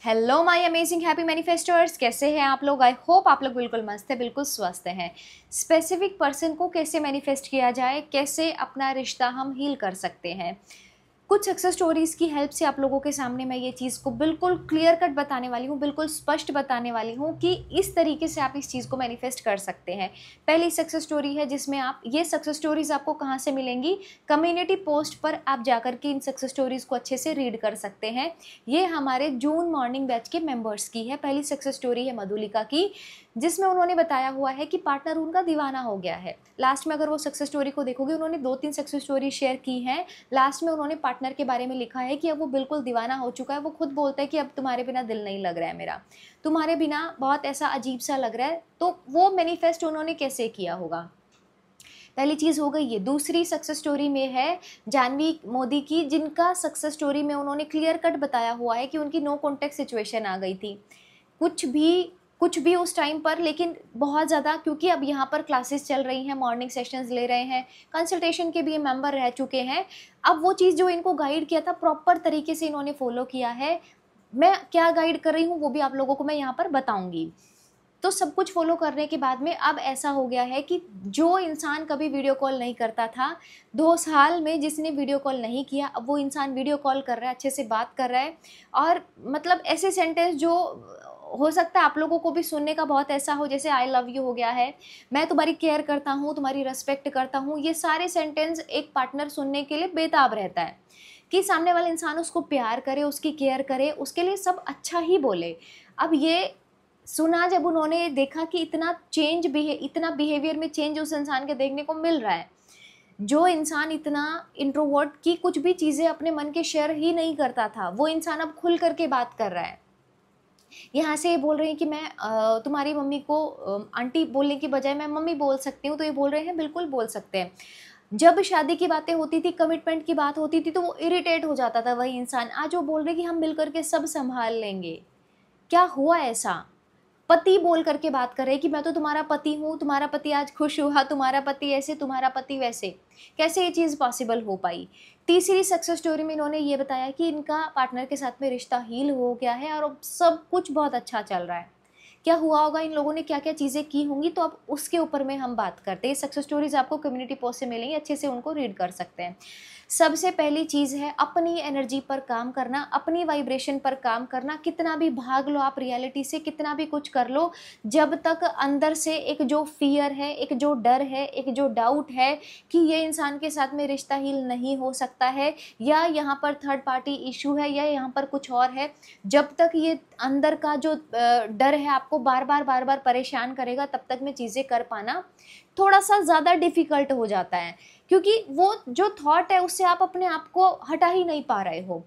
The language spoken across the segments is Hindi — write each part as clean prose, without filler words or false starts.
हेलो माय अमेजिंग हैप्पी मैनिफेस्टर्स, कैसे हैं आप लोग। आई होप आप लोग बिल्कुल मस्त है, बिल्कुल स्वस्थ हैं। स्पेसिफिक पर्सन को कैसे मैनिफेस्ट किया जाए, कैसे अपना रिश्ता हम हील कर सकते हैं, कुछ सक्सेस स्टोरीज की हेल्प से आप लोगों के सामने मैं ये चीज़ को बिल्कुल क्लियर कट बताने वाली हूँ, बिल्कुल स्पष्ट बताने वाली हूँ कि इस तरीके से आप इस चीज़ को मैनिफेस्ट कर सकते हैं। पहली सक्सेस स्टोरी है जिसमें आप ये सक्सेस स्टोरीज आपको कहाँ से मिलेंगी, कम्युनिटी पोस्ट पर आप जाकर के इन सक्सेस स्टोरीज को अच्छे से रीड कर सकते हैं। ये हमारे जून मॉर्निंग बैच के मेंबर्स की है। पहली सक्सेस स्टोरी है मधुलिका की, जिसमें उन्होंने बताया हुआ है कि पार्टनर उनका दीवाना हो गया है। लास्ट में अगर वो सक्सेस स्टोरी को देखोगे, उन्होंने 2-3 सक्सेस स्टोरी शेयर की हैं। लास्ट में उन्होंने पार्टनर के बारे में लिखा है कि अब वो बिल्कुल दीवाना हो चुका है। वो खुद बोलता है कि अब तुम्हारे बिना दिल नहीं लग रहा है मेरा, तुम्हारे बिना बहुत ऐसा अजीब सा लग रहा है। तो वो मैनिफेस्ट उन्होंने कैसे किया होगा, पहली चीज़ हो गई ये। दूसरी सक्सेस स्टोरी में है जानवी मोदी की, जिनका सक्सेस स्टोरी में उन्होंने क्लियर कट बताया हुआ है कि उनकी नो कॉन्टेक्ट सिचुएशन आ गई थी, कुछ भी उस टाइम पर, लेकिन बहुत ज़्यादा, क्योंकि अब यहाँ पर क्लासेस चल रही हैं, मॉर्निंग सेशंस ले रहे हैं, कंसल्टेशन के भी ये मेंबर रह चुके हैं। अब वो चीज़ जो इनको गाइड किया था प्रॉपर तरीके से इन्होंने फॉलो किया है। मैं क्या गाइड कर रही हूँ वो भी आप लोगों को मैं यहाँ पर बताऊँगी। तो सब कुछ फॉलो करने के बाद में अब ऐसा हो गया है कि जो इंसान कभी वीडियो कॉल नहीं करता था, 2 साल में जिसने वीडियो कॉल नहीं किया, अब वो इंसान वीडियो कॉल कर रहा है, अच्छे से बात कर रहा है। और मतलब ऐसे सेंटेंस जो हो सकता है आप लोगों को भी सुनने का बहुत ऐसा हो, जैसे आई लव यू हो गया है, मैं तुम्हारी केयर करता हूँ, तुम्हारी रिस्पेक्ट करता हूँ। ये सारे सेंटेंस एक पार्टनर सुनने के लिए बेताब रहता है कि सामने वाला इंसान उसको प्यार करे, उसकी केयर करे, उसके लिए सब अच्छा ही बोले। अब ये सुना जब उन्होंने, देखा कि इतना बिहेवियर में चेंज उस इंसान के देखने को मिल रहा है। जो इंसान इतना इंट्रोवर्ट की कुछ भी चीज़ें अपने मन के शेयर ही नहीं करता था, वो इंसान अब खुल करके बात कर रहा है। यहाँ से ये बोल रहे हैं कि मैं तुम्हारी मम्मी को आंटी बोलने की बजाय मैं मम्मी बोल सकती हूँ, तो ये बोल रहे हैं बिल्कुल बोल सकते हैं। जब शादी की बातें होती थी, कमिटमेंट की बात होती थी, तो वो इरिटेट हो जाता था वही इंसान। आज वो बोल रहे कि हम मिल करके सब संभाल लेंगे। क्या हुआ ऐसा, पति बोल करके बात कर रहे हैं कि मैं तो तुम्हारा पति हूँ, तुम्हारा पति आज खुश हुआ, तुम्हारा पति ऐसे, तुम्हारा पति वैसे। कैसे ये चीज़ पॉसिबल हो पाई। तीसरी सक्सेस स्टोरी में इन्होंने ये बताया कि इनका पार्टनर के साथ में रिश्ता हील हो गया है और अब सब कुछ बहुत अच्छा चल रहा है। क्या हुआ होगा, इन लोगों ने क्या क्या चीज़ें की होंगी, तो अब उसके ऊपर में हम बात करते हैं। सक्सेस स्टोरीज आपको कम्युनिटी पोस्ट से मिलेंगी, अच्छे से उनको रीड कर सकते हैं। सबसे पहली चीज़ है अपनी एनर्जी पर काम करना, अपनी वाइब्रेशन पर काम करना। कितना भी भाग लो आप रियलिटी से, कितना भी कुछ कर लो, जब तक अंदर से एक जो फियर है, एक जो डर है, एक जो डाउट है कि ये इंसान के साथ में रिश्ता हील नहीं हो सकता है, या यहाँ पर थर्ड पार्टी इशू है, या यहाँ पर कुछ और है, जब तक ये अंदर का जो डर है आपको बार बार परेशान करेगा, तब तक में चीज़ें कर पाना थोड़ा सा ज़्यादा डिफ़िकल्ट हो जाता है। क्योंकि वो जो थॉट है उससे आप अपने आप को हटा ही नहीं पा रहे हो।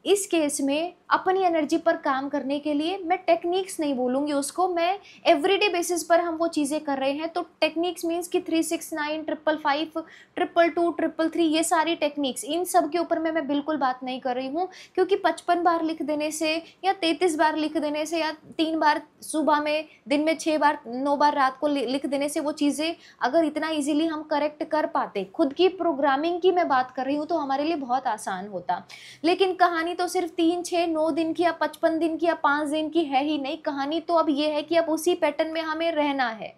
इस केस में अपनी एनर्जी पर काम करने के लिए मैं टेक्निक्स नहीं बोलूँगी उसको, मैं एवरीडे बेसिस पर हम वो चीज़ें कर रहे हैं। तो टेक्निक्स मीन्स कि 369, 555, 222, 333, ये सारी टेक्निक्स, इन सब के ऊपर मैं बिल्कुल बात नहीं कर रही हूँ। क्योंकि 55 बार लिख देने से या 33 बार लिख देने से या 3 बार सुबह में, दिन में 6 बार, 9 बार रात को लिख देने से वो चीज़ें अगर इतना ईजिली हम करेक्ट कर पाते, खुद की प्रोग्रामिंग की मैं बात कर रही हूँ, तो हमारे लिए बहुत आसान होता। लेकिन कहानी तो सिर्फ 3, 6, 9 दिन की या 55 दिन की या 5 दिन की है ही नहीं। कहानी तो अब ये है कि अब उसी पैटर्न में हमें रहना है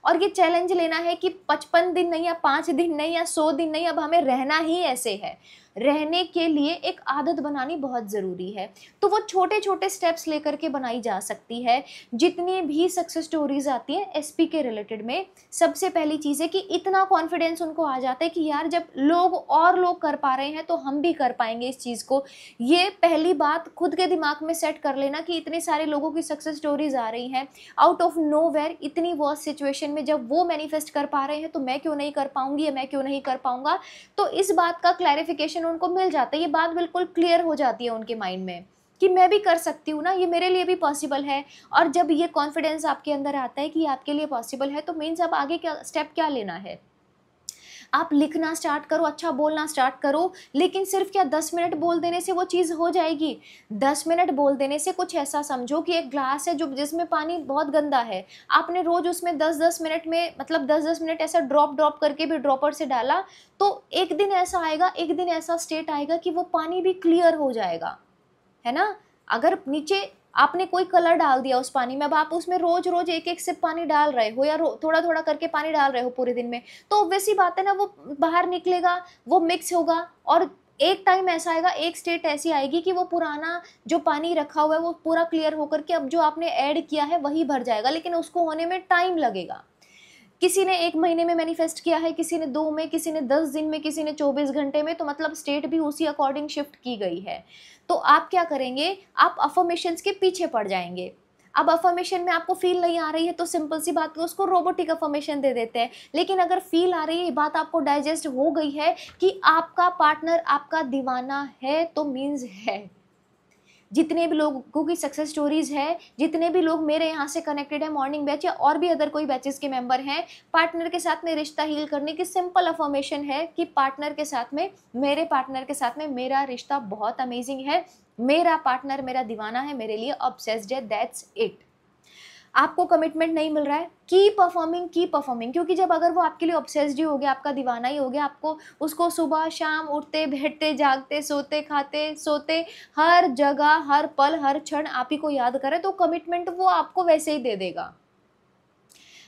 और ये चैलेंज लेना है कि 55 दिन नहीं या 5 दिन नहीं या 100 दिन नहीं, अब हमें रहना ही ऐसे है। रहने के लिए एक आदत बनानी बहुत ज़रूरी है, तो वो छोटे छोटे स्टेप्स लेकर के बनाई जा सकती है। जितनी भी सक्सेस स्टोरीज आती हैं एसपी के रिलेटेड में, सबसे पहली चीज़ है कि इतना कॉन्फिडेंस उनको आ जाता है कि यार जब लोग कर पा रहे हैं तो हम भी कर पाएंगे इस चीज़ को। ये पहली बात खुद के दिमाग में सेट कर लेना कि इतने सारे लोगों की सक्सेस स्टोरीज आ रही हैं आउट ऑफ नोवेयर, इतनी वर्स्ट सिचुएशन में, जब वो मैनिफेस्ट कर पा रहे हैं तो मैं क्यों नहीं कर पाऊंगी या मैं क्यों नहीं कर पाऊंगा। तो इस बात का क्लैरिफिकेशन उनको मिल जाता है, ये बात बिल्कुल क्लियर हो जाती है उनके माइंड में कि मैं भी कर सकती हूँ ना, ये मेरे लिए भी पॉसिबल है। और जब ये कॉन्फिडेंस आपके अंदर आता है कि आपके लिए पॉसिबल है, तो मीन्स अब आगे क्या स्टेप क्या लेना है। आप लिखना स्टार्ट करो, अच्छा बोलना स्टार्ट करो। लेकिन सिर्फ क्या 10 मिनट बोल देने से वो चीज़ हो जाएगी। 10 मिनट बोल देने से कुछ ऐसा समझो कि एक ग्लास है जो जिसमें पानी बहुत गंदा है, आपने रोज उसमें 10-10 मिनट में, मतलब 10-10 मिनट ऐसा ड्रॉप करके भी ड्रॉपर से डाला, तो एक दिन ऐसा आएगा, एक दिन ऐसा स्टेट आएगा कि वो पानी भी क्लियर हो जाएगा, है ना। अगर नीचे आपने कोई कलर डाल दिया उस पानी में, अब आप उसमें रोज रोज एक एक सिप पानी डाल रहे हो या थोड़ा थोड़ा करके पानी डाल रहे हो पूरे दिन में, तो वैसी बात है ना, वो बाहर निकलेगा, वो मिक्स होगा, और एक टाइम ऐसा आएगा, एक स्टेट ऐसी आएगी कि वो पुराना जो पानी रखा हुआ है वो पूरा क्लियर होकर के अब जो आपने ऐड किया है वही भर जाएगा, लेकिन उसको होने में टाइम लगेगा। किसी ने 1 महीने में मैनिफेस्ट किया है, किसी ने 2 में, किसी ने 10 दिन में, किसी ने 24 घंटे में, तो मतलब स्टेट भी उसी अकॉर्डिंग शिफ्ट की गई है। तो आप क्या करेंगे, आप अफर्मेशंस के पीछे पड़ जाएंगे। अब अफर्मेशन में आपको फील नहीं आ रही है तो सिंपल सी बात है, उसको रोबोटिक अफर्मेशन दे देते हैं। लेकिन अगर फील आ रही है, ये बात आपको डाइजेस्ट हो गई है कि आपका पार्टनर आपका दीवाना है, तो मीन्स है। जितने भी लोगों की सक्सेस स्टोरीज है, जितने भी लोग मेरे यहाँ से कनेक्टेड है, मॉर्निंग बैच या और भी अदर कोई बैचेस के मेंबर हैं, पार्टनर के साथ में रिश्ता हील करने की सिंपल अफर्मेशन है कि पार्टनर के साथ में, मेरे पार्टनर के साथ में मेरा रिश्ता बहुत अमेजिंग है, मेरा पार्टनर मेरा दीवाना है, मेरे लिए ऑब्सेस्ड है, दैट्स इट। आपको कमिटमेंट नहीं मिल रहा है, कीप परफॉर्मिंग, क्योंकि जब अगर वो आपके लिए ऑब्सेस्ड ही हो गया, आपका दीवाना ही हो गया, आपको उसको सुबह शाम उठते बैठते जागते सोते खाते सोते हर जगह हर पल हर क्षण आप ही को याद करे, तो कमिटमेंट वो आपको वैसे ही दे देगा।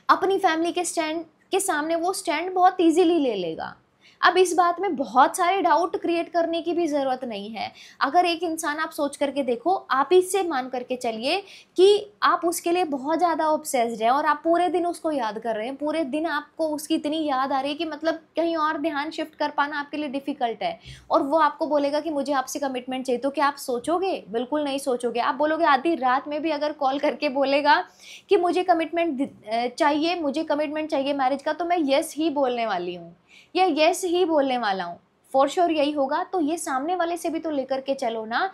अपनी फैमिली के स्टैंड के सामने वो स्टैंड बहुत इजीली ले लेगा। अब इस बात में बहुत सारे डाउट क्रिएट करने की भी ज़रूरत नहीं है। अगर एक इंसान, आप सोच करके देखो, आप इससे मान करके चलिए कि आप उसके लिए बहुत ज़्यादा ऑब्सेस्ड हैं और आप पूरे दिन उसको याद कर रहे हैं, पूरे दिन आपको उसकी इतनी याद आ रही है कि मतलब कहीं और ध्यान शिफ्ट कर पाना आपके लिए डिफ़िकल्ट है, और वो आपको बोलेगा कि मुझे आपसे कमिटमेंट चाहिए, तो क्या आप सोचोगे? बिल्कुल नहीं सोचोगे। आप बोलोगे, आधी रात में भी अगर कॉल करके बोलेगा कि मुझे कमिटमेंट चाहिए, मुझे कमिटमेंट चाहिए मैरिज का, तो मैं येस ही बोलने वाली हूँ या यस ही बोलने वाला हूँ, फॉर श्योर यही होगा। तो ये सामने वाले से भी तो लेकर के चलो ना।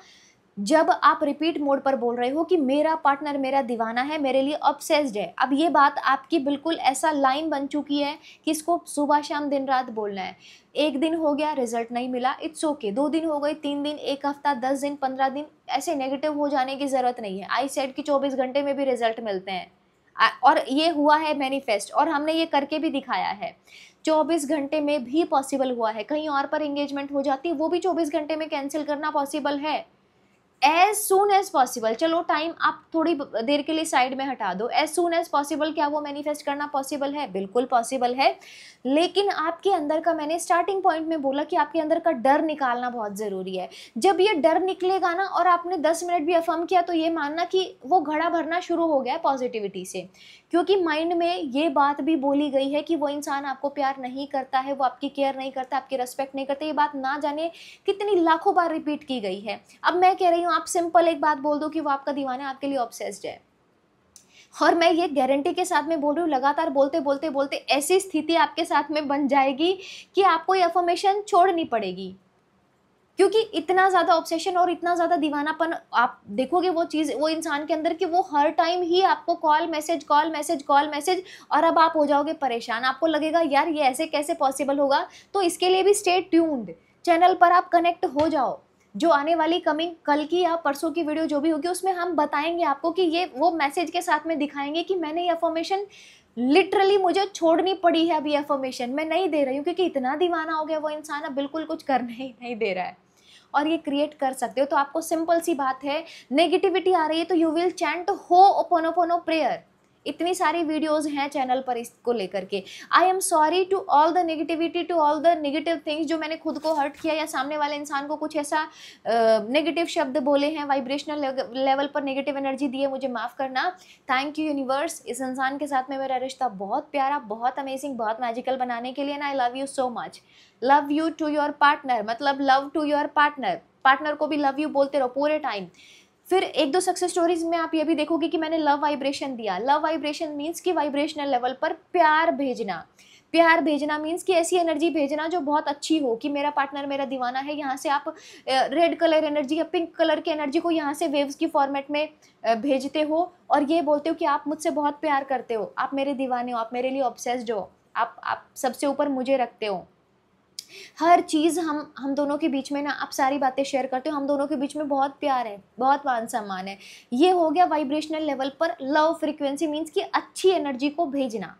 जब आप रिपीट मोड पर बोल रहे हो कि मेरा पार्टनर मेरा दीवाना है, मेरे लिए ऑब्सेस्ड है, अब ये बात आपकी बिल्कुल ऐसा लाइन बन चुकी है कि इसको सुबह शाम दिन रात बोलना है। 1 दिन हो गया, रिजल्ट नहीं मिला, इट्स ओके, 2 दिन हो गए, 3 दिन, 1 हफ्ता, 10 दिन, 15 दिन, ऐसे नेगेटिव हो जाने की ज़रूरत नहीं है। आई सेड कि 24 घंटे में भी रिजल्ट मिलते हैं, और ये हुआ है मैनिफेस्ट, और हमने ये करके भी दिखाया है। 24 घंटे में भी पॉसिबल हुआ है। कहीं और पर एंगेजमेंट हो जाती, वो भी 24 घंटे में कैंसिल करना पॉसिबल है। एज सून एज पॉसिबल, चलो टाइम आप थोड़ी देर के लिए साइड में हटा दो, एज सून एज पॉसिबल क्या वो मैनिफेस्ट करना पॉसिबल है? बिल्कुल पॉसिबल है। लेकिन आपके अंदर का, मैंने स्टार्टिंग पॉइंट में बोला कि आपके अंदर का डर निकालना बहुत ज़रूरी है। जब ये डर निकलेगा ना, और आपने 10 मिनट भी अफर्म किया, तो ये मानना कि वो घड़ा भरना शुरू हो गया है पॉजिटिविटी से, क्योंकि माइंड में ये बात भी बोली गई है कि वो इंसान आपको प्यार नहीं करता है, वो आपकी केयर नहीं करता, आपकी रेस्पेक्ट नहीं करता। ये बात ना जाने कितनी लाखों बार रिपीट की गई है। अब मैं कह रही हूँ, आप सिंपल एक बात बोल दो कि वो आपका दीवाना है, आपके लिए ऑब्सेस्ड है, और मैं ये गारंटी के साथ में बोल रही हूँ, लगातार बोलते बोलते बोलते ऐसी स्थिति आपके साथ में बन जाएगी कि आपको ये अफर्मेशन छोड़नी पड़ेगी, क्योंकि इतना ज़्यादा ऑब्सेशन और इतना ज़्यादा दीवानापन आप देखोगे वो चीज़, वो इंसान के अंदर, कि वो हर टाइम ही आपको call message call message call message, और अब आप हो जाओगे परेशान। आपको लगेगा यार ये ऐसे कैसे पॉसिबल होगा। तो इसके लिए भी स्टे ट्यून्ड, चैनल पर आप कनेक्ट हो जाओ। जो आने वाली कमिंग कल की या परसों की वीडियो जो भी होगी, उसमें हम बताएंगे आपको कि ये वो मैसेज के साथ में दिखाएंगे कि मैंने ये अफर्मेशन लिटरली मुझे छोड़नी पड़ी है। अभी अफर्मेशन मैं नहीं दे रही हूँ क्योंकि इतना दीवाना हो गया वो इंसान, अब बिल्कुल कुछ करने ही नहीं दे रहा है। और ये क्रिएट कर सकते हो। तो आपको सिंपल सी बात है, नेगेटिविटी आ रही है तो you will chant ho'oponopono prayer. इतनी सारी वीडियोस हैं चैनल पर इसको लेकर के। I am sorry to all the negativity, to all the negative things, जो मैंने खुद को हर्ट किया या सामने वाले इंसान को कुछ ऐसा नेगेटिव शब्द बोले हैं, वाइब्रेशनल लेवल पर नेगेटिव एनर्जी दी है, मुझे माफ़ करना। थैंक यू यूनिवर्स, इस इंसान के साथ में मेरा रिश्ता बहुत प्यारा, बहुत अमेजिंग, बहुत मैजिकल बनाने के लिए, and I love you so much. Love you to your partner, मतलब love to your partner, partner को भी लव यू बोलते रहो पूरे टाइम। फिर 1-2 सक्सेस स्टोरीज में आप ये भी देखोगे कि मैंने लव वाइब्रेशन दिया। लव वाइब्रेशन मीन्स कि वाइब्रेशनल लेवल पर प्यार भेजना। प्यार भेजना मीन्स कि ऐसी एनर्जी भेजना जो बहुत अच्छी हो, कि मेरा पार्टनर मेरा दीवाना है। यहाँ से आप रेड कलर एनर्जी या पिंक कलर की एनर्जी को यहाँ से वेव्स की फॉर्मेट में भेजते हो और ये बोलते हो कि आप मुझसे बहुत प्यार करते हो, आप मेरे दीवाने हो, आप मेरे लिए ऑब्सेस्ड हो, आप सबसे ऊपर मुझे रखते हो। हर चीज़ हम दोनों के बीच में ना, आप सारी बातें शेयर करते हो, हम दोनों के बीच में बहुत प्यार है, बहुत मान सम्मान है। ये हो गया वाइब्रेशनल लेवल पर लव फ्रीक्वेंसी, मीन्स कि अच्छी एनर्जी को भेजना।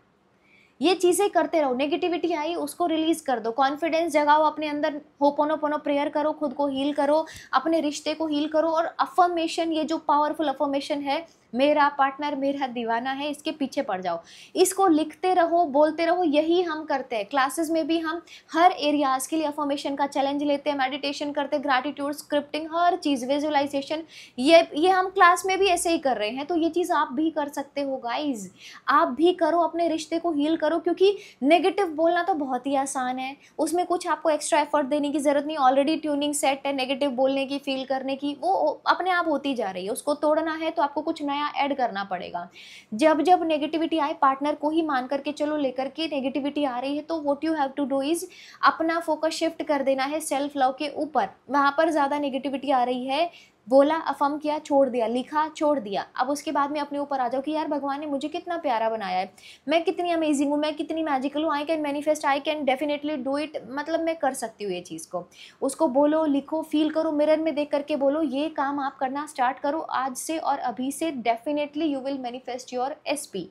ये चीज़ें करते रहो। नेगेटिविटी आई उसको रिलीज़ कर दो, कॉन्फिडेंस जगाओ अपने अंदर, होपोनोपोनो प्रेयर करो, खुद को हील करो, अपने रिश्ते को हील करो। और अफर्मेशन, ये जो पावरफुल अफर्मेशन है, मेरा पार्टनर मेरा दीवाना है, इसके पीछे पड़ जाओ, इसको लिखते रहो, बोलते रहो। यही हम करते हैं क्लासेस में भी, हम हर एरियाज़ के लिए अफर्मेशन का चैलेंज लेते हैं, मेडिटेशन करते हैं, ग्रैटिट्यूड, स्क्रिप्टिंग, हर चीज़, विजुअलाइजेशन, ये हम क्लास में भी ऐसे ही कर रहे हैं। तो ये चीज़ आप भी कर सकते हो गाइज, आप भी करो, अपने रिश्ते को हील करो। क्योंकि नेगेटिव बोलना तो बहुत ही आसान है, उसमें कुछ आपको एक्स्ट्रा एफर्ट देने की ज़रूरत नहीं, ऑलरेडी ट्यूनिंग सेट है नेगेटिव बोलने की, फील करने की, वो अपने आप होती जा रही है। उसको तोड़ना है तो आपको कुछ नया ऐड करना पड़ेगा। जब जब नेगेटिविटी आए, पार्टनर को ही मान करके चलो, लेकर के नेगेटिविटी आ रही है, तो what you have to do is अपना फोकस शिफ्ट कर देना है सेल्फ लव के ऊपर। वहां पर ज्यादा नेगेटिविटी आ रही है, बोला, अफर्म किया, छोड़ दिया, लिखा, छोड़ दिया। अब उसके बाद में अपने ऊपर आ जाओ कि यार भगवान ने मुझे कितना प्यारा बनाया है, मैं कितनी अमेजिंग हूँ, मैं कितनी मैजिकल हूँ, I can manifest, I can definitely do it, मतलब मैं कर सकती हूँ ये चीज़ को। उसको बोलो, लिखो, फील करो, मिरर में देख करके बोलो, ये काम आप करना स्टार्ट करो आज से और अभी से, definitely you will manifest your SP।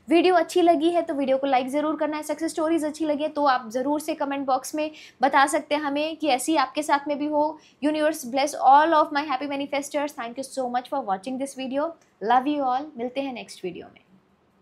Video अच्छी लगी है तो वीडियो को लाइक ज़रूर करना है। सक्सेस स्टोरीज अच्छी लगी है तो आप ज़रूर से कमेंट बॉक्स में बता सकते हैं हमें कि ऐसी आपके साथ में भी हो। Universe bless all of my happy manifesters. Thank you so much for watching this video. Love you all. मिलते हैं नेक्स्ट वीडियो में।